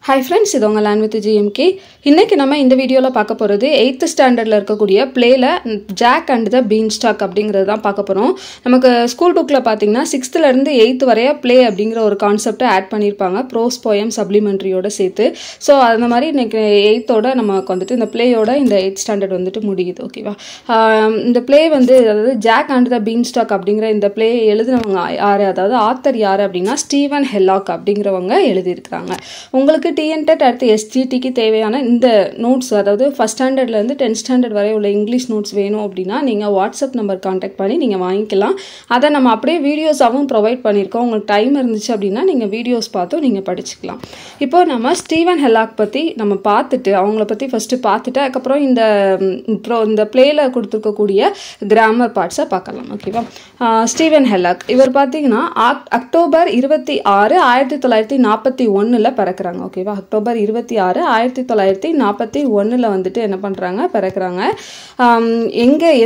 Hi friends, இது உங்க learn with GMK. இன்னைக்கு நம்ம இந்த வீடியோல பார்க்க போறது 8th ஸ்டாண்டர்ட்ல இருக்கக்கூடிய பிளேல ஜாக் அண்ட் தி பீன்ஸ்டாக் அப்படிங்கறது தான் பார்க்க போறோம். நமக்கு ஸ்கூல் புக்ல பாத்தீங்கன்னா 6th ல இருந்து 8th வரைய ப்ளே அப்படிங்கற ஒரு கான்செப்ட் ஆட் பண்ணிருப்பாங்க. ப்ரோஸ் போயம் சப்ளிமெண்டரியோட சேர்த்து. சோ அந்த மாதிரி இன்னைக்கு 8th ஓட நமக்கு வந்துட்டு இந்த பிளேயோட இந்த 8th ஸ்டாண்டர்ட் வந்துட்டு முடியுது. ஓகேவா? இந்த பிளே வந்து அதாவது ஜாக் அண்ட் தி பீன்ஸ்டாக் அப்படிங்கற இந்த பிளே எழுதினவங்க யாரு, அதாவது ஆத்தர் யாரு அப்படினா ஸ்டீவன் ஹெல்லாக் அப்படிங்கறவங்க எழுதி இருக்காங்க. உங்களுக்கு TNTET அடுத்து SGTக்கு தேவையான இந்த நோட்ஸ், அதாவது ஃபர்ஸ்ட் ஸ்டாண்டர்ட்ல இருந்து 10th ஸ்டாண்டர்ட் வரை உள்ள இங்கிலீஷ் நோட்ஸ் வேணும் அப்படின்னா நீங்க வாட்ஸ்அப் நம்பர் கான்டாக்ட் பண்ணி நீங்க வாங்கிக்கலாம். அதை நம்ம அப்படியே வீடியோஸாவும் ப்ரொவைட் பண்ணியிருக்கோம். உங்களுக்கு டைம் இருந்துச்சு அப்படின்னா நீங்க வீடியோஸ் பார்த்து நீங்க படிச்சுக்கலாம். இப்போ நம்ம ஸ்டீவன் ஹெல்லாக் பத்தி நம்ம பார்த்துட்டு அவங்கள பத்தி ஃபர்ஸ்ட் பார்த்துட்டு அதுக்கப்புறம் இந்த பிளேல கொடுத்துருக்கக்கூடிய கிராமர் பார்ட்ஸை பார்க்கலாம். ஓகேவா? ஸ்டீவன் ஹெல்லாக் இவர் பார்த்தீங்கன்னா அக்டோபர் 26, 1941 பிறக்கிறாங்க. ஓகேவா? அக்டோபர் 26, 1941 வந்துட்டு என்ன பண்றாங்க, பிறக்கிறாங்க.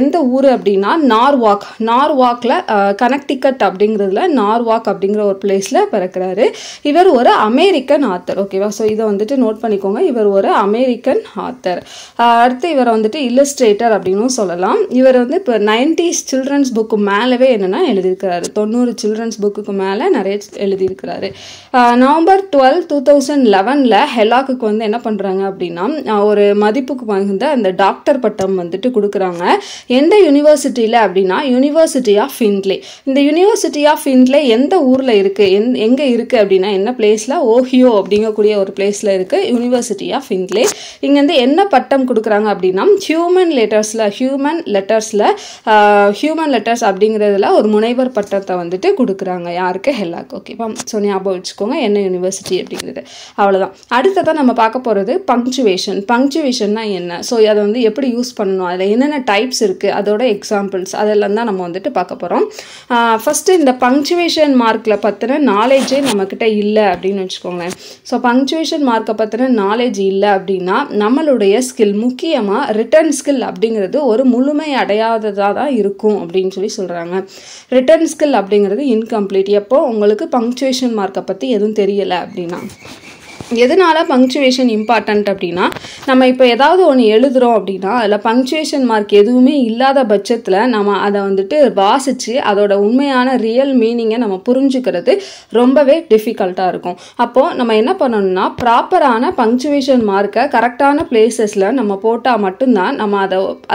எந்த ஊர் அப்படின்னா நார்வாக்ல கனெக்டிகட் அப்படிங்கிறதுல நார்வாக் அப்படிங்கிற ஒரு பிளேஸ்ல பிறக்கிறாரு. இவர் ஒரு அமெரிக்கன் ஆத்தர். ஓகேவா? ஸோ இதை வந்துட்டு நோட் பண்ணிக்கோங்க. இவர் ஒரு அமெரிக்கன் ஆத்தர். அடுத்து இவரை வந்துட்டு இல்லஸ்ட்ரேட்டர் அப்படின்னு சொல்லலாம். இவர் வந்து இப்போ 90s சில்ட்ரன்ஸ் புக்கு மேலவே என்னன்னா எழுதியிருக்கிறாரு. 90 சில்ட்ரன்ஸ் புக்கு மேல நிறைய எழுதியிருக்கிறாரு. நவம்பர் 12, 2011 ஹெல்லாக்கு வந்து என்ன பண்றாங்க அப்படின்னா ஒரு மதிப்புக்கு வாய்ந்த அந்த டாக்டர் பட்டம் வந்துட்டு கொடுக்குறாங்க. எந்த யூனிவர்சிட்டியில அப்படின்னா யூனிவர்சிட்டி ஆஃப் ஃபின்லே. இந்த யூனிவர்சிட்டி ஆஃப் ஃபின்லே எந்த ஊர்ல இருக்கு, எங்க இருக்கு அப்படின்னா என்ன பிளேஸ்ல, ஓஹியோ அப்படிங்கக்கூடிய ஒரு பிளேஸ்ல இருக்கு யூனிவர்சிட்டி ஆஃப் ஃபின்லே. இங்க வந்து என்ன பட்டம் கொடுக்குறாங்க அப்படின்னா ஹியூமன் லெட்டர்ஸ் அப்படிங்கிறதுல ஒரு முனைவர் பட்டத்தை வந்துட்டு கொடுக்குறாங்க. யாருக்கு? ஹெல்லாக். ஓகேவா? ஸோ ஞாபகம் வச்சுக்கோங்க என்ன யூனிவர்சிட்டி அப்படிங்கிறது. அவ்வளோதான். அடுத்ததான் நம்ம பார்க்க போகிறது பங்க்சுவேஷன்னா என்ன, ஸோ அதை வந்து எப்படி யூஸ் பண்ணணும், அதில் என்னென்ன டைப்ஸ் இருக்குது, அதோட எக்ஸாம்பிள்ஸ் அதெல்லாம் தான் நம்ம வந்துட்டு பார்க்க போகிறோம். ஃபஸ்ட்டு இந்த பங்க்சுவேஷன் மார்க்கில் பற்றின நாலேஜே நம்மக்கிட்ட இல்லை அப்படின்னு வச்சுக்கோங்களேன். ஸோ பங்க்சுவேஷன் மார்க்கை பற்றின நாலேஜ் இல்லை அப்படின்னா நம்மளுடைய ஸ்கில், முக்கியமாக ரிட்டன் ஸ்கில் அப்படிங்கிறது ஒரு முழுமை அடையாததாக தான் இருக்கும் அப்படின்னு சொல்கிறாங்க. ரிட்டன் ஸ்கில் அப்படிங்கிறது இன்கம்ப்ளீட். எப்போ உங்களுக்கு பங்க்சுவேஷன் மார்க்கை பற்றி எதுவும் தெரியலை அப்படின்னா. எதனால பங்க்சுவேஷன் இம்பார்ட்டன்ட் அப்படின்னா நம்ம இப்போ ஏதாவது ஒன்று எழுதுகிறோம் அப்படின்னா அதில் பங்க்சுவேஷன் மார்க் எதுவுமே இல்லாத பட்சத்தில் நம்ம அதை வந்துட்டு வாசித்து அதோட உண்மையான ரியல் மீனிங்கை நம்ம புரிஞ்சுக்கிறது ரொம்பவே டிஃபிகல்ட்டாக இருக்கும். அப்போது நம்ம என்ன பண்ணணும்னா ப்ராப்பரான பங்க்சுவேஷன் மார்க்கை கரெக்டான பிளேசஸில் நம்ம போட்டால் மட்டும்தான் நம்ம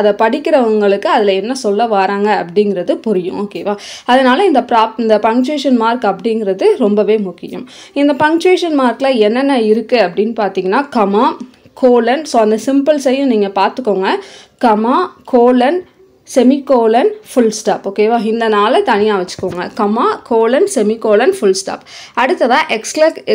அதை படிக்கிறவங்களுக்கு அதில் என்ன சொல்ல வராங்க அப்படிங்கிறது புரியும். ஓகேவா? அதனால இந்த பங்க்சுவேஷன் மார்க் அப்படிங்கிறது ரொம்பவே முக்கியம். இந்த பங்க்சுவேஷன் மார்க்கில் என்னென்ன இருக்கு அப்படின்னு பார்த்தீங்கன்னா கமா, கோலன். ஸோ அந்த சிம்பிள்ஸையும் நீங்கள் பார்த்துக்கோங்க. Comma, colon, semicolon, full stop. ஓகேவா? இந்த நாளை தனியாக வச்சுக்கோங்க. Comma, colon, semicolon, full stop. அடுத்ததாக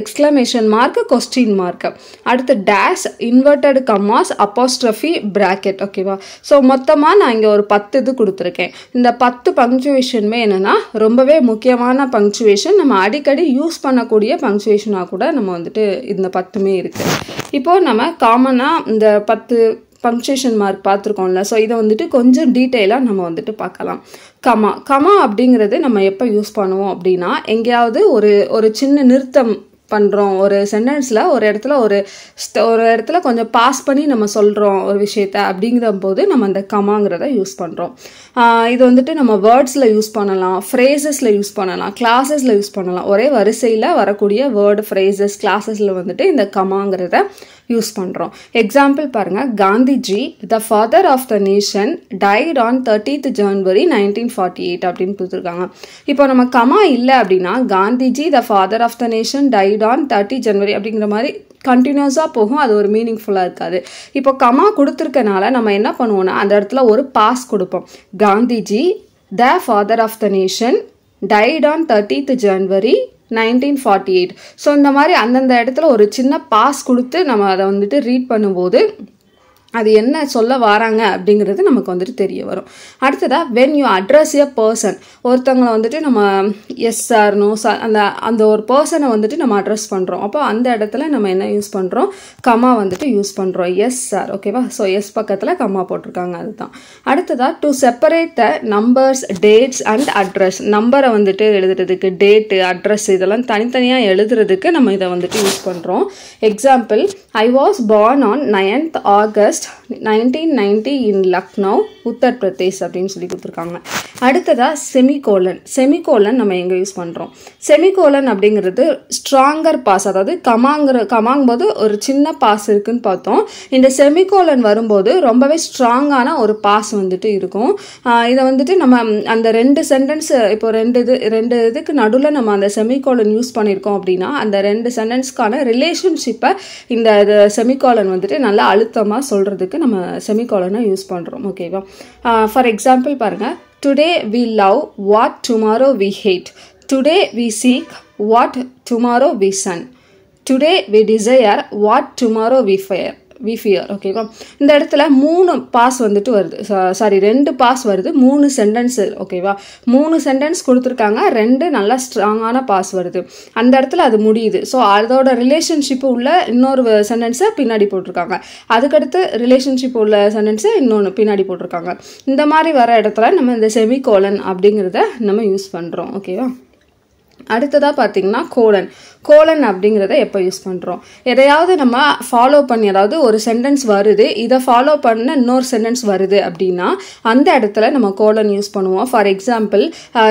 எக்ஸ்க்ளமேஷன் மார்க், கொஸ்டின் மார்க். அடுத்து dash, inverted Khamas, apostrophe, bracket. ஓகேவா? ஸோ மொத்தமாக நான் இங்கே ஒரு 10 இது கொடுத்துருக்கேன். இந்த 10 பங்க்சுவேஷனுமே என்னென்னா ரொம்பவே முக்கியமான பங்க்சுவேஷன், நம்ம அடிக்கடி யூஸ் பண்ணக்கூடிய பங்க்சுவேஷனாக கூட நம்ம வந்துட்டு இந்த 10மே இருக்குது. இப்போது நம்ம காமனாக இந்த 10 பங்க்சுவேஷன் மார்க் பார்த்துருக்கோம்ல. ஸோ இதை வந்துட்டு கொஞ்சம் டீட்டெயிலாக நம்ம வந்துட்டு பார்க்கலாம். கமா அப்படிங்கிறது நம்ம எப்போ யூஸ் பண்ணுவோம் அப்படின்னா எங்கேயாவது ஒரு சின்ன நிறுத்தம் பண்ணுறோம் ஒரு சென்டென்ஸில், ஒரு இடத்துல கொஞ்சம் பாஸ் பண்ணி நம்ம சொல்கிறோம் ஒரு விஷயத்த அப்படிங்கிற போது நம்ம அந்த கமாங்கிறத யூஸ் பண்ணுறோம். இது வந்துட்டு நம்ம வேர்ட்ஸில் யூஸ் பண்ணலாம், ஃப்ரேசஸில் யூஸ் பண்ணலாம், கிளாஸஸில் யூஸ் பண்ணலாம். ஒரே வரிசையில் வரக்கூடிய வேர்டு, ஃப்ரேசஸ், கிளாஸஸில் வந்துட்டு இந்த கமாங்கிறத யூஸ் பண்ணுறோம். எக்ஸாம்பிள் பாருங்கள். Gandhiji the father of the nation died on 30th January 1948 அப்படின்னு கொடுத்துருக்காங்க. இப்போ நம்ம கமா இல்லை அப்படின்னா Gandhiji the father of the nation died on 30 January அப்படிங்கிற மாதிரி கண்டினியூஸாக போகும். அது ஒரு மீனிங்ஃபுல்லாக இருக்காது. இப்போ கமா கொடுத்துருக்கனால நம்ம என்ன பண்ணுவோம்னா அந்த இடத்துல ஒரு பாஸ் கொடுப்போம். Gandhiji the father of the nation died on 30th January 1948. So இந்த மாதிரி அந்தந்த இடத்துல ஒரு சின்ன பாஸ் கொடுத்து நம்ம அதை வந்துட்டு ரீட் பண்ணும்போது அது என்ன சொல்ல வராங்க அப்படிங்கிறது நமக்கு வந்துட்டு தெரிய வரும். அடுத்ததாக when you address a person, ஒருத்தவங்களை வந்துட்டு நம்ம எஸ் சார் நோ சார் அந்த ஒரு பர்சனை வந்துட்டு நம்ம அட்ரஸ் பண்ணுறோம். அப்போ அந்த இடத்துல நம்ம என்ன யூஸ் பண்ணுறோம், கமா வந்துட்டு யூஸ் பண்ணுறோம். எஸ் சார், ஓகேவா? ஸோ எஸ் பக்கத்தில் கமா போட்டிருக்காங்க, அதுதான். அடுத்ததாக to separate the numbers, dates and address, நம்பரை வந்துட்டு எழுதுறதுக்கு டேட்டு அட்ரஸ் இதெல்லாம் தனித்தனியாக எழுதுறதுக்கு நம்ம இதை வந்துட்டு யூஸ் பண்ணுறோம். Example, I was born on 9th August 1990 in Lucknow, Uttar Pradesh அப்படின்னு சொல்லி கொடுத்துருக்காங்க. அடுத்ததாக செமிகோலன். செமிகோலன் நம்ம எங்கே யூஸ் பண்ணுறோம்? செமிகோலன் அப்படிங்கிறது ஸ்ட்ராங்கர் பாஸ், அதாவது கமாங்கும்போது ஒரு சின்ன பாஸ் இருக்குன்னு பார்த்தோம். இந்த செமிகோலன் வரும்போது ரொம்பவே ஸ்ட்ராங்கான ஒரு பாஸ் வந்துட்டு இருக்கும். இதை வந்துட்டு நம்ம அந்த 2 சென்டென்ஸ், இப்போ ரெண்டு இதுக்கு நடுவில் நம்ம அந்த செமிகோலன் யூஸ் பண்ணியிருக்கோம் அப்படின்னா அந்த 2 சென்டென்ஸ்க்கான ரிலேஷன்ஷிப்பை இந்த செமிகோலன் வந்துட்டு நல்லா அழுத்தமாக சொல்கிறதுக்கு நம்ம செமிகோலனை யூஸ் பண்ணுறோம், ஓகேவா? ஃபார் எக்ஸாம்பிள் பாருங்கள், today we love what tomorrow we hate, today we seek what tomorrow we shun, today we desire what tomorrow we fear, ஓகேவா? இந்த இடத்துல 3 பாஸ் வந்துட்டு வருது, 2 பாஸ் வருது, 3 சென்டென்ஸ், ஓகேவா? 3 சென்டென்ஸ் கொடுத்துருக்காங்க, 2 நல்லா ஸ்ட்ராங்கான பாஸ் வருது. அந்த இடத்துல அது முடியுது. ஸோ அதோட ரிலேஷன்ஷிப் உள்ள இன்னொரு சென்டென்ஸை பின்னாடி போட்டிருக்காங்க, அதுக்கடுத்து ரிலேஷன்ஷிப் உள்ள சென்டென்ஸை இன்னொன்று பின்னாடி போட்டிருக்காங்க. இந்த மாதிரி வர இடத்துல நம்ம இந்த செமிகோலன் அப்படிங்கிறத நம்ம யூஸ் பண்ணுறோம், ஓகேவா? அடுத்ததாக பார்த்தீங்கன்னா கோலன் அப்படிங்கிறத எப்போ யூஸ் பண்ணுறோம்? எதையாவது நம்ம ஃபாலோ பண்ணி, அதாவது ஒரு சென்டென்ஸ் வருது, இதை ஃபாலோ பண்ண இன்னொரு சென்டென்ஸ் வருது அப்படின்னா அந்த இடத்துல நம்ம கோலன் யூஸ் பண்ணுவோம். ஃபார் எக்ஸாம்பிள்,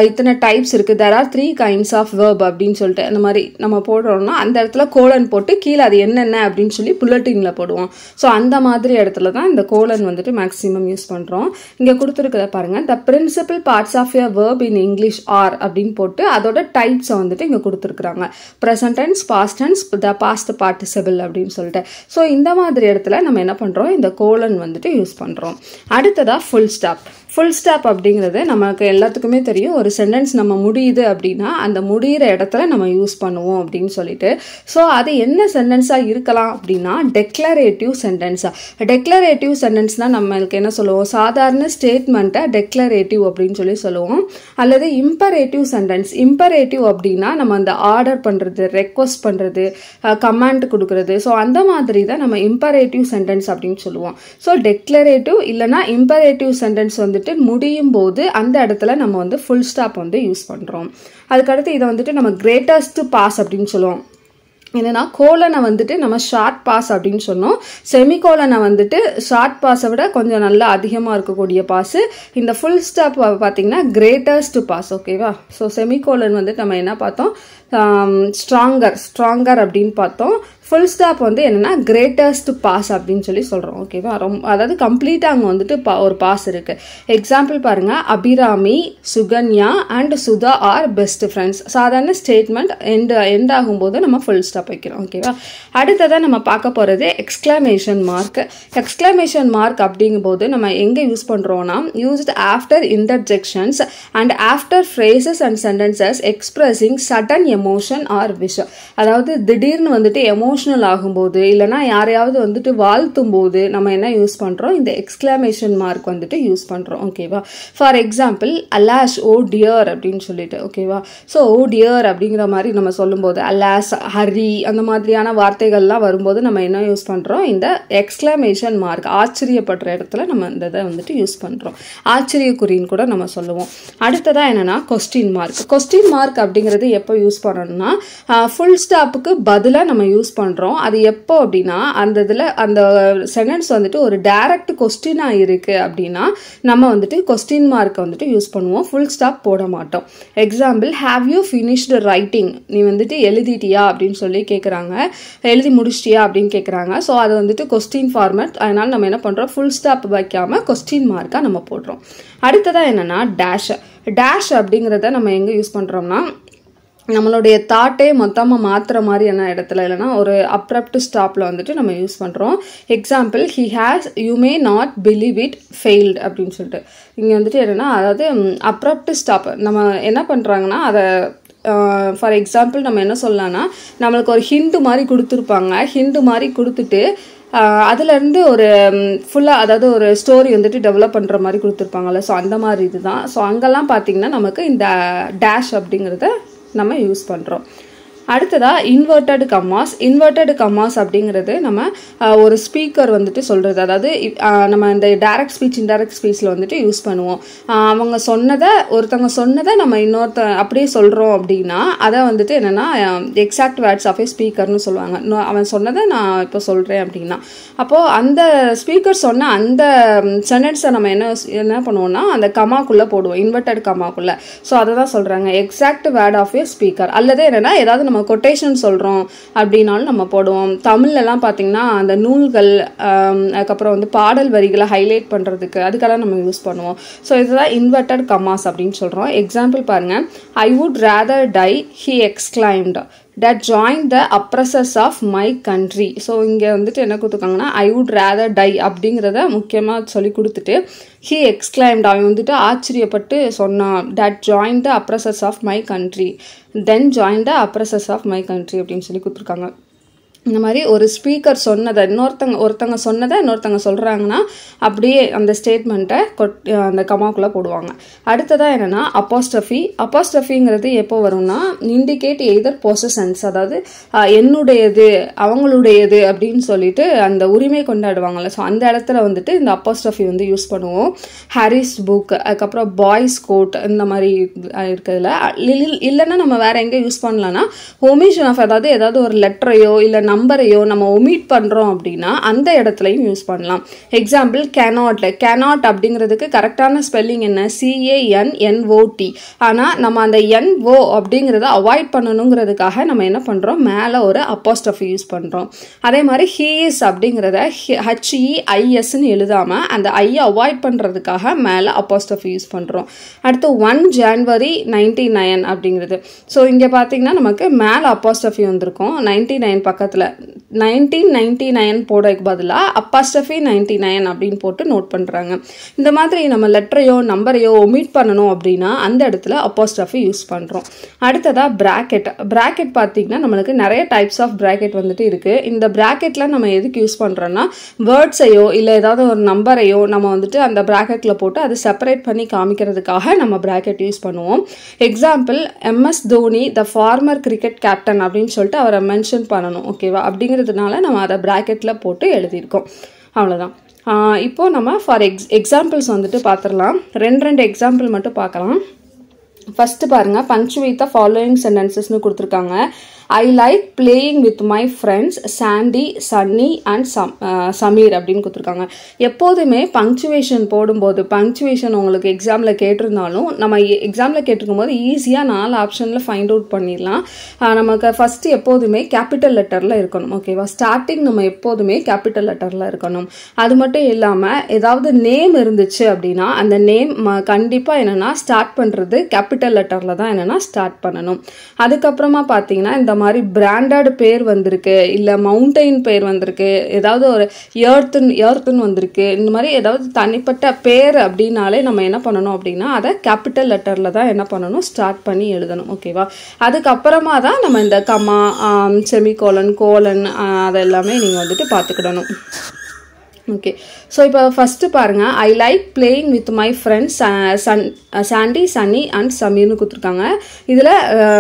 இத்தனை டைப்ஸ் இருக்குது, there are 3 kinds of verb அப்படின்னு சொல்லிட்டு அந்த மாதிரி நம்ம போடுறோம்னா அந்த இடத்துல கோலன் போட்டு கீழே அது என்னென்ன அப்படின்னு சொல்லி புல்லட்டினில் போடுவோம். ஸோ அந்த மாதிரி இடத்துல தான் இந்த கோலன் வந்துட்டு மேக்ஸிமம் யூஸ் பண்ணுறோம். இங்கே கொடுத்துருக்கத பாருங்கள், the principal parts of a verb in English are அப்படின்னு போட்டு அதோட டைப்ஸை வந்துட்டு இங்கே கொடுத்துருக்குறாங்க. present tense, past tense, the past participle அப்படின்னு சொல்லிட்டு. ஸோ இந்த மாதிரி இடத்துல நம்ம என்ன பண்ணுறோம், இந்த கோலன் வந்துட்டு யூஸ் பண்ணுறோம். அடுத்ததாக ஃபுல் ஸ்டாப். ஃபுல் ஸ்டாப் அப்படிங்கிறது நமக்கு எல்லாத்துக்குமே தெரியும், ஒரு சென்டென்ஸ் நம்ம முடியுது அப்படின்னா அந்த முடிகிற இடத்துல நம்ம யூஸ் பண்ணுவோம் அப்படின்னு சொல்லிட்டு. ஸோ அது என்ன சென்டென்ஸாக இருக்கலாம் அப்படின்னா டெக்ளரேட்டிவ் சென்டென்ஸாக. டெக்ளரேட்டிவ் சென்டென்ஸ்னால் நம்மளுக்கு என்ன சொல்லுவோம், சாதாரண ஸ்டேட்மெண்ட்டை டெக்ளரேட்டிவ் அப்படின்னு சொல்லுவோம். அல்லது இம்பரேட்டிவ் சென்டென்ஸ். இம்பரேட்டிவ் அப்படின்னா நம்ம அந்த ஆர்டர் பண்ணுறது, ரெக்வஸ்ட் பண்ணுறது, கமாண்ட் கொடுக்குறது. ஸோ அந்த மாதிரி தான் நம்ம இம்பரேட்டிவ் சென்டென்ஸ் அப்படின்னு சொல்லுவோம். ஸோ டெக்ளரேட்டிவ் இல்லைனா இம்பரேட்டிவ் சென்டென்ஸ் வந்து முடியும் போது அந்த இடத்துல நம்ம வந்து ஃபுல் ஸ்டாப் வந்து யூஸ் பண்றோம். அதுக்கடுத்து இதை வந்துட்டு நம்ம கிரேட்டஸ்ட் பாஸ் அப்படின்னு சொல்லுவோம். என்னன்னா கோலனை வந்துட்டு நம்ம ஷார்ட் பாஸ் அப்படின்னு சொன்னோம், செமிகோலனை வந்துட்டு ஷார்ட் பாஸை விட கொஞ்சம் நல்லா அதிகமாக இருக்கக்கூடிய பாஸ். இந்த ஃபுல் ஸ்டாப் பார்த்தீங்கன்னா கிரேட்டஸ்ட் பாஸ், ஓகேவா? ஸோ செமிகோலன் வந்துட்டு நம்ம என்ன பார்த்தோம், ஸ்ட்ராங்கர் அப்படின்னு பார்த்தோம். ஃபுல் ஸ்டாப் வந்து என்னன்னா கிரேட்டஸ்ட் பாஸ் அப்படின்னு சொல்லி சொல்கிறோம், ஓகேவா? அதாவது கம்ப்ளீட்டாக அங்கே வந்துட்டு ஒரு பாஸ் இருக்கு. எக்ஸாம்பிள் பாருங்க, Abirami, Sukanya and Sudha are best friends. சாதாரண ஸ்டேட்மெண்ட் எண்ட் ஆகும்போது நம்ம ஃபுல் ஸ்டாப் வைக்கிறோம், ஓகேவா? அடுத்ததான் நம்ம பார்க்க போகிறது எக்ஸ்கிளமேஷன் மார்க். எக்ஸ்கிளமேஷன் மார்க் அப்படிங்கும்போது நம்ம எங்கே யூஸ் பண்ணுறோம்னா, used after interjections and after phrases and sentences expressing sudden emotion or wish. அதாவது திடீர்னு வந்துட்டு எமோஷனல் ஆகும்போது இல்லைனா யாரையாவது வந்துட்டு வாழ்த்தும் போது நம்ம என்ன யூஸ் பண்ணுறோம், இந்த எக்ஸ்கிளமேஷன் மார்க் வந்துட்டு யூஸ் பண்ணுறோம், ஓகேவா? ஃபார் எக்ஸாம்பிள், அலாஷ், ஓ டியர் அப்படின்னு சொல்லிட்டு, ஓகேவா? ஸோ ஓ டியர் அப்படிங்கிற மாதிரி நம்ம சொல்லும்போது, அலாஸ், ஹரி அந்த மாதிரியான வார்த்தைகள்லாம் வரும்போது நம்ம என்ன யூஸ் பண்ணுறோம், இந்த எக்ஸ்கிளமேஷன் மார்க். ஆச்சரியப்படுற இடத்துல நம்ம இந்த இதை வந்துட்டு யூஸ் பண்ணுறோம். ஆச்சரியக்குறின்னு கூட நம்ம சொல்லுவோம். அடுத்ததாக என்னன்னா கொஸ்டின் மார்க். கொஸ்டின் மார்க் அப்படிங்கிறது எப்போ யூஸ் பண்ணணும்னா, ஃபுல் ஸ்டாப்புக்கு பதிலாக நம்ம யூஸ் பண்ணுறோம். அது எப்போ அப்படின்னா, அந்த இதில் அந்த சென்டென்ஸ் வந்துட்டு ஒரு டைரக்ட் கொஸ்டினாக இருக்குது அப்படின்னா நம்ம வந்துட்டு கொஸ்டின் மார்க்கை வந்துட்டு யூஸ் பண்ணுவோம், ஃபுல் ஸ்டாப் போட மாட்டோம். Example, have you finished writing, நீ வந்துட்டு எழுதிட்டியா அப்படின்னு சொல்லி கேட்குறாங்க, எழுதி முடிச்சிட்டியா அப்படின்னு கேட்குறாங்க. ஸோ அது வந்துட்டு கொஸ்டின் ஃபார்மேட், அதனால் நம்ம என்ன பண்ணுறோம், ஃபுல் ஸ்டாப் வைக்காமல் கொஸ்டின் மார்க்காக நம்ம போடுறோம். அடுத்ததாக என்னென்னா டேஷ். டேஷ் அப்படிங்கிறத நம்ம எங்கே யூஸ் பண்ணுறோம்னா, நம்மளுடைய தாட்டே மொத்தமாக மாற்றுற மாதிரியான இடத்துல, இல்லைனா ஒரு அப்ரப்ட் ஸ்டாப்பில் வந்துட்டு நம்ம யூஸ் பண்ணுறோம். Example, he has, you may not believe it failed அப்படின்னு சொல்லிட்டு. இங்கே வந்துட்டு என்னென்னா, அதாவது அப்ரப்ட் ஸ்டாப் நம்ம என்ன பண்ணுறாங்கன்னா, அதை ஃபார் எக்ஸாம்பிள் நம்ம என்ன சொல்லலாம்னா, நம்மளுக்கு ஒரு ஹிண்ட் மாதிரி கொடுத்துருப்பாங்க. ஹிண்ட் மாதிரி கொடுத்துட்டு அதுலேருந்து ஒரு ஃபுல்லாக அதாவது ஒரு ஸ்டோரி வந்துட்டு டெவலப் பண்ணுற மாதிரி கொடுத்துருப்பாங்கல்ல. ஸோ அந்த மாதிரி இதுதான். ஸோ அங்கெல்லாம் பார்த்தீங்கன்னா நமக்கு இந்த டேஷ் அப்படிங்கிறத நம்ம யூஸ் பண்ணுறோம். அடுத்ததாக இன்வெர்டட் கம்மாஸ். இன்வெர்டட் கம்மாஸ் அப்படிங்கிறது நம்ம ஒரு ஸ்பீக்கர் வந்துட்டு சொல்கிறது, அதாவது நம்ம இந்த டைரக்ட் ஸ்பீச் இன்டைரக்ட் ஸ்பீச்சில் வந்துட்டு யூஸ் பண்ணுவோம். அவங்க ஒருத்தவங்க சொன்னதை நம்ம அப்படியே சொல்கிறோம் அப்படின்னா அதை வந்துட்டு என்னென்னா எக்ஸாக்ட் வேர்ட்ஸ் ஆஃப் ஏ ஸ்பீக்கர்னு சொல்லுவாங்க. அவன் சொன்னதை நான் இப்போ சொல்கிறேன் அப்படின்னா, அப்போது அந்த ஸ்பீக்கர் சொன்ன அந்த சென்டென்ஸை நம்ம என்ன பண்ணுவோம்னா அந்த கமாக்குள்ளே போடுவோம், இன்வெர்டட் கமாக்குள்ளே. ஸோ அதை தான் சொல்கிறாங்க exact word of a speaker. அல்லது என்னென்னா ஏதாவது நம்ம கொட்டேஷன் சொல்கிறோம் அப்படின்னாலும் நம்ம போடுவோம். தமிழ்லலாம் பார்த்திங்கன்னா அந்த நூல்கள் அதுக்கப்புறம் வந்து பாடல் வரிகளை ஹைலைட் பண்ணுறதுக்கு அதுக்கெல்லாம் நம்ம யூஸ் பண்ணுவோம். ஸோ இதுதான் இன்வெர்டட் கம்மாஸ் அப்படின்னு சொல்கிறோம். எக்ஸாம்பிள் பாருங்கள், I would rather die he exclaimed that joined the oppressors of my country. So இங்கே வந்துட்டு என்ன கொடுத்துருக்காங்கன்னா ஐ வுட் ரேதர் டை அப்படிங்கிறத முக்கியமாக சொல்லி கொடுத்துட்டு he exclaimed, அவன் வந்துட்டு ஆச்சரியப்பட்டு சொன்னான், that joined the oppressors of my country, then joined the oppressors of my country அப்படின்னு சொல்லி கொடுத்துருக்காங்க. இந்த மாதிரி ஒரு ஸ்பீக்கர் சொன்னதை ஒருத்தங்க சொன்னதை இன்னொருத்தங்க சொல்கிறாங்கன்னா அப்படியே அந்த ஸ்டேட்மெண்ட்டை அந்த கமாக்குள்ளே போடுவாங்க. அடுத்ததாக என்னென்னா அப்போஸ்ட்ரஃபிங்கிறது எப்போ வரும்னா இண்டிகேட் எய்தர் பொசஷன்ஸ், அதாவது என்னுடையது அவங்களுடையது அப்படின்னு சொல்லிட்டு அந்த உரிமை கொண்டாடுவாங்கள்ல. ஸோ அந்த இடத்துல வந்துட்டு இந்த அப்போஸ்ட்ரஃபி வந்து யூஸ் பண்ணுவோம். ஹாரிஸ் புக், அதுக்கப்புறம் பாய்ஸ் கோட் இந்த மாதிரி இருக்கிறதுல இல்லைன்னா நம்ம வேறு எங்கே யூஸ் பண்ணலான்னா ஒமிஷன் ஆஃப், அதாவது ஏதாவது ஒரு லெட்டரையோ இல்லை நம்பரையோ நம்ம ஒமிட் பண்ணுறோம் அப்படின்னா அந்த இடத்துலையும் யூஸ் பண்ணலாம். எக்ஸாம்பிள் கேனாட் அப்படிங்கிறதுக்கு கரெக்டான ஸ்பெல்லிங் என்ன, CANNOT. ஆனால் நம்ம அந்த NO அப்படிங்கிறத அவாய்ட் பண்ணணுங்கிறதுக்காக நம்ம என்ன பண்ணுறோம், மேலே ஒரு அப்போஸ்ட்ரஃபி யூஸ் பண்ணுறோம். அதே மாதிரி ஹீஸ் அப்படிங்கிறத HEISன்னு எழுதாமல் அந்த ஐயை அவாய்ட் பண்ணுறதுக்காக மேலே அப்போஸ்ட்ரஃபி யூஸ் பண்ணுறோம். அடுத்து 1 January 1999 அப்படிங்கிறது. ஸோ இங்கே பார்த்தீங்கன்னா நமக்கு மேலே அப்போஸ்ட்ரஃபி வந்திருக்கும், 99 பக்கத்தில் 1999 போடுறதுக்கு பதிலாக அப்போஸ்ட்ரஃபி 99 அப்படின்னு போட்டு நோட் பண்ணுறாங்க. இந்த மாதிரி நம்ம லெட்டரையோ நம்பரையோ ஒமிட் பண்ணணும் அப்படின்னா அந்த இடத்துல அப்போஸ்ட்ரஃபி யூஸ் பண்ணுறோம். அடுத்ததாக பிராக்கெட் பார்த்தீங்கன்னா நம்மளுக்கு நிறைய டைப்ஸ் ஆஃப் பிராக்கெட் வந்துட்டு இருக்குது. இந்த பிராக்கெட்டில் நம்ம எதுக்கு யூஸ் பண்ணுறோன்னா வேர்ட்ஸையோ இல்லை ஏதாவது ஒரு நம்பரையோ நம்ம வந்துட்டு அந்த பிராக்கெட்டில் போட்டு அதை செப்பரேட் பண்ணி காமிக்கிறதுக்காக நம்ம பிராக்கெட் யூஸ் பண்ணுவோம். எக்ஸாம்பிள் MS தோனி த ஃபார்மர் கிரிக்கெட் கேப்டன் அப்படின்னு சொல்லிட்டு அவரை மென்ஷன் பண்ணணும், ஓகேவா? அப்படிங்கிறதுனால நம்ம அதை ப்ராக்கெட்டில் போட்டு எழுதியிருக்கோம். அவ்வளோதான். இப்போது நம்ம ஃபார் எக்ஸாம்பிள்ஸ் வந்துட்டு பார்த்துடலாம். ரெண்டு எக்ஸாம்பிள் மட்டும் பார்க்கலாம். ஃபஸ்ட்டு பாருங்கள், பங்க்சுவேட் த ஃபாலோயிங் சென்டென்சஸ்னு கொடுத்துருக்காங்க. I like playing with my friends Sandy, Sunny and Sameer அப்படின்னு கொடுத்துருக்காங்க. எப்போதுமே பங்க்சுவேஷன் போடும்போது, பங்க்சுவேஷன் உங்களுக்கு எக்ஸாமில் கேட்டிருந்தாலும் நம்ம எக்ஸாமில் கேட்டிருக்கும் போது ஈஸியாக 4 ஆப்ஷனில் ஃபைண்ட் அவுட் பண்ணிடலாம். நமக்கு ஃபஸ்ட்டு எப்போதுமே கேபிட்டல் லெட்டரில் இருக்கணும், ஓகேவா? ஸ்டார்டிங் நம்ம எப்போதுமே கேபிட்டல் லெட்டரில் இருக்கணும். அது மட்டும் இல்லாமல் ஏதாவது நேம் இருந்துச்சு அப்படின்னா அந்த நேம் கண்டிப்பாக என்னென்னா ஸ்டார்ட் பண்ணுறது கேபிட்டல் லெட்டரில் தான் என்னென்னா ஸ்டார்ட் பண்ணணும். அதுக்கப்புறமா பார்த்தீங்கன்னா இந்த மாதிரி பிராண்டட் பேர் வந்திருக்கு, இல்லை மவுண்டைன் பேர் வந்திருக்கு, ஏதாவது ஒரு எர்த்துன்னு வந்திருக்கு, இந்த மாதிரி ஏதாவது தனிப்பட்ட பேர் அப்படின்னாலே நம்ம என்ன பண்ணணும் அப்படின்னா அதை கேபிட்டல் லெட்டரில் தான் என்ன பண்ணணும், ஸ்டார்ட் பண்ணி எழுதணும், ஓகேவா? அதுக்கப்புறமா தான் நம்ம இந்த கமா, செமிகோலன், கோலன் அதெல்லாமே நீங்கள் வந்துட்டு பார்த்துக்கிடணும். ஓகே, ஸோ இப்போ ஃபஸ்ட்டு பாருங்கள், I like playing with my friends Sandy, Sunny and சமீர்னு கொடுத்துருக்காங்க. இதில்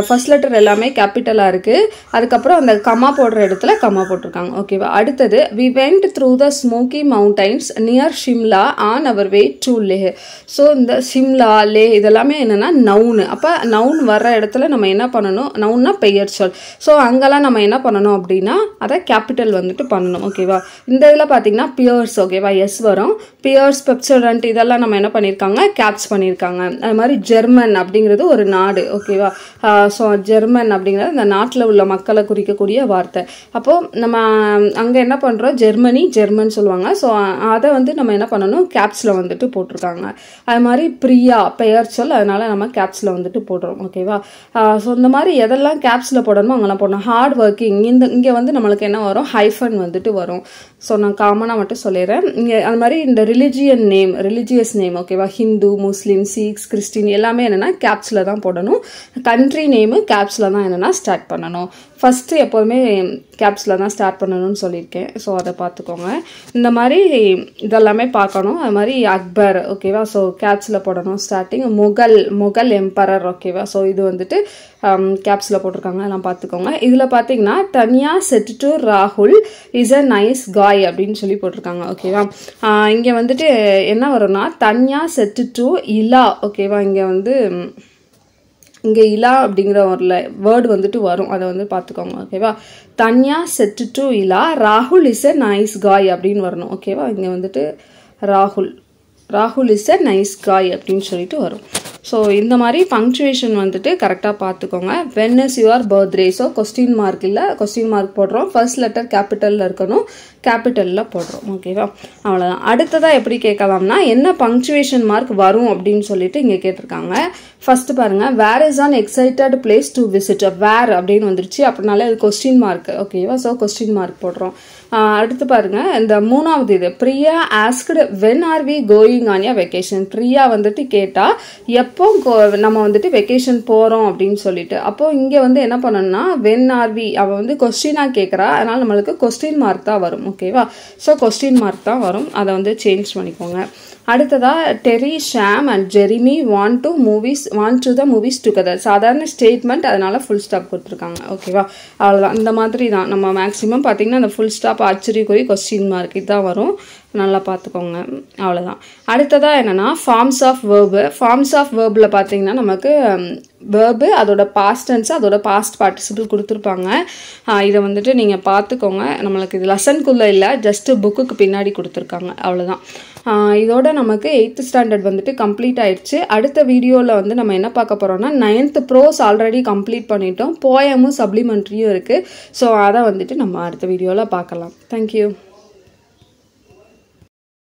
ஃபர்ஸ்ட் லெட்டர் எல்லாமே கேபிட்டலாக இருக்குது. அதுக்கப்புறம் அந்த கமா போடுற இடத்துல கமா போட்டிருக்காங்க, ஓகேவா? அடுத்தது, we went through the smoky mountains near Shimla on our way to Leh. So இந்த ஷிம்லா, லே இதெல்லாமே என்னென்னா நவுனு. அப்போ நவுன் வர்ற இடத்துல நம்ம என்ன பண்ணணும், நவுன்னா பெயர் சொல். ஸோ அங்கெல்லாம் நம்ம என்ன பண்ணணும் அப்படின்னா அதை கேபிட்டல் வந்துட்டு பண்ணணும், ஓகேவா? இந்த இதில் பார்த்தீங்கன்னா பியர்ஸ், ஓகேவா? எஸ் வரும். பியர்ஸ், பெப்சோடன்ட் இதெல்லாம் நம்ம என்ன பண்ணியிருக்காங்க, கேப்ஸ் பண்ணியிருக்காங்க. அது மாதிரி ஜெர்மன் அப்படிங்கிறது ஒரு நாடு, ஓகேவா? ஸோ ஜெர்மன் அப்படிங்கிறது அந்த நாட்டில் உள்ள மக்களை குறிக்கக்கூடிய வார்த்தை. அப்போது நம்ம அங்கே என்ன பண்ணுறோம், ஜெர்மன் சொல்லுவாங்க. ஸோ அதை வந்து நம்ம என்ன பண்ணணும், கேப்ஸில் வந்துட்டு போட்டிருக்காங்க. அது மாதிரி பிரியா பெயர் சொல், அதனால நம்ம கேப்ஸில் வந்துட்டு போடுறோம், ஓகேவா? ஸோ இந்த மாதிரி எதெல்லாம் கேப்ஸில் போடணுமோ அங்கெல்லாம் போடணும். ஹார்ட் ஒர்க்கிங், இங்கே வந்து நம்மளுக்கு என்ன வரும், ஹைஃபன் வந்துட்டு வரும். ஸோ நான் காமனாக மட்டும் சொல்லிடுறேன். இங்கே அது மாதிரி இந்த ரிலிஜியஸ் நேம், ஓகேவா? ஹிந்து, முஸ்லீம், சீக்ஸ், கிறிஸ்டின் எல்லாமே என்னென்னா கேப்ஸில் தான் போடணும். கண்ட்ரி நேமு கேப்ஸில் தான் என்னென்னா ஸ்டார்ட் பண்ணணும். ஃபஸ்ட்டு எப்போதுமே கேப்ஸில் தான் ஸ்டார்ட் பண்ணணும்னு சொல்லியிருக்கேன். ஸோ அதை பார்த்துக்கோங்க. இந்த மாதிரி இதெல்லாமே பார்க்கணும். அது மாதிரி அக்பர் ஓகேவா. ஸோ கேப்ஸில் போடணும். ஸ்டார்டிங் முகல் எம்பரர் ஓகேவா. ஸோ இது வந்துட்டு கேப்ஸில் போட்டிருக்காங்க, எல்லாம் பார்த்துக்கோங்க. இதில் பார்த்தீங்கன்னா தன்யா செட் டு ராகுல் இஸ் அ நைஸ் காய் அப்படின்னு சொல்லி போட்டிருக்காங்க ஓகேவா. இங்கே வந்துட்டு என்ன வரும்னா தன்யா செட் டு இலா ஓகேவா. இங்கே இலா அப்படிங்கிற ஒரு வேர்டு வந்துட்டு வரும், அதை வந்து பார்த்துக்கோங்க ஓகேவா. தன்யா செட் டு இலா ராகுல் இஸ் எ நைஸ் காய் அப்படின்னு வரணும் ஓகேவா. இங்கே வந்துட்டு ராகுல் இஸ் எ நைஸ் காய் அப்படின்னு சொல்லிட்டு வரும். ஸோ இந்த மாதிரி பங்க்சுவேஷன் வந்துட்டு கரெக்டாக பார்த்துக்கோங்க. When is your birthday. So question mark இல்லை, கொஸ்டின் மார்க் போடுறோம். ஃபர்ஸ்ட் லெட்டர் கேபிட்டலில் இருக்கணும், கேபிட்டலில் போடுறோம் ஓகேவா. அவ்வளோதான். அடுத்ததாக எப்படி கேட்கலாம்னா என்ன பங்க்சுவேஷன் மார்க் வரும் அப்படின்னு சொல்லிட்டு இங்கே கேட்டிருக்காங்க. ஃபர்ஸ்ட் பாருங்க, where is an excited place to visit. Where அப்படின்னு வந்துருச்சு அப்படின்னாலே அது கொஸ்டின் மார்க் ஓகேவா. ஸோ கொஸ்டின் மார்க் போடுறோம். அடுத்து பாருங்க, இந்த மூணாவது இது Priya asked when are we going on a vacation. Priya வந்துட்டு கேட்டா எப்போ நம்ம வந்துட்டு வெக்கேஷன் போகிறோம் அப்படின்னு சொல்லிட்டு. அப்போ இங்கே வந்து என்ன பண்ணணும்னா வென் ஆர் வி அவள் வந்து கொஸ்டினாக கேட்குறா, அதனால் நம்மளுக்கு கொஸ்டின் மார்க் தான் வரும் ஓகேவா. ஸோ கொஸ்டின் மார்க் தான் வரும், அதை வந்து சேஞ்ச் பண்ணிக்கோங்க. அடுத்ததா Terry Sam and Jeremy went to the movies together. சாதாரண ஸ்டேட்மெண்ட், அதனால ஃபுல் ஸ்டாப் கொடுத்துருக்காங்க ஓகேவா. அவ்வளோதான். இந்த மாதிரி தான் நம்ம மேக்ஸிமம் பார்த்தீங்கன்னா அந்த ஃபுல் ஸ்டாப் ஆச்சரியக்குறி கொஸ்டின் மார்க் இதுதான் வரும், நல்லா பார்த்துக்கோங்க. அவ்வளோதான். அடுத்ததாக என்னென்னா forms of verb. Forms of வேர்பில் பார்த்தீங்கன்னா நமக்கு வேர்பு, அதோட பாஸ்ட் டென்ஸ், அதோட பாஸ்ட் பார்ட்டிசிபிள் கொடுத்துருப்பாங்க. இதை வந்துட்டு நீங்கள் பார்த்துக்கோங்க. நம்மளுக்கு இது லெசனுக்குள்ளே இல்லை, ஜஸ்ட்டு புக்குக்கு பின்னாடி கொடுத்துருக்காங்க. அவ்வளோதான். இதோட நமக்கு 8th ஸ்டாண்டர்ட் வந்துட்டு கம்ப்ளீட் ஆயிடுச்சு. அடுத்த வீடியோவில் வந்து நம்ம என்ன பார்க்க போகிறோம்னா 9th ப்ரோஸ் ஆல்ரெடி கம்ப்ளீட் பண்ணிட்டோம், போயமும் சப்ளிமெண்ட்ரியும் இருக்குது. ஸோ அதை வந்துட்டு நம்ம அடுத்த வீடியோவில் பார்க்கலாம். தேங்க்யூ.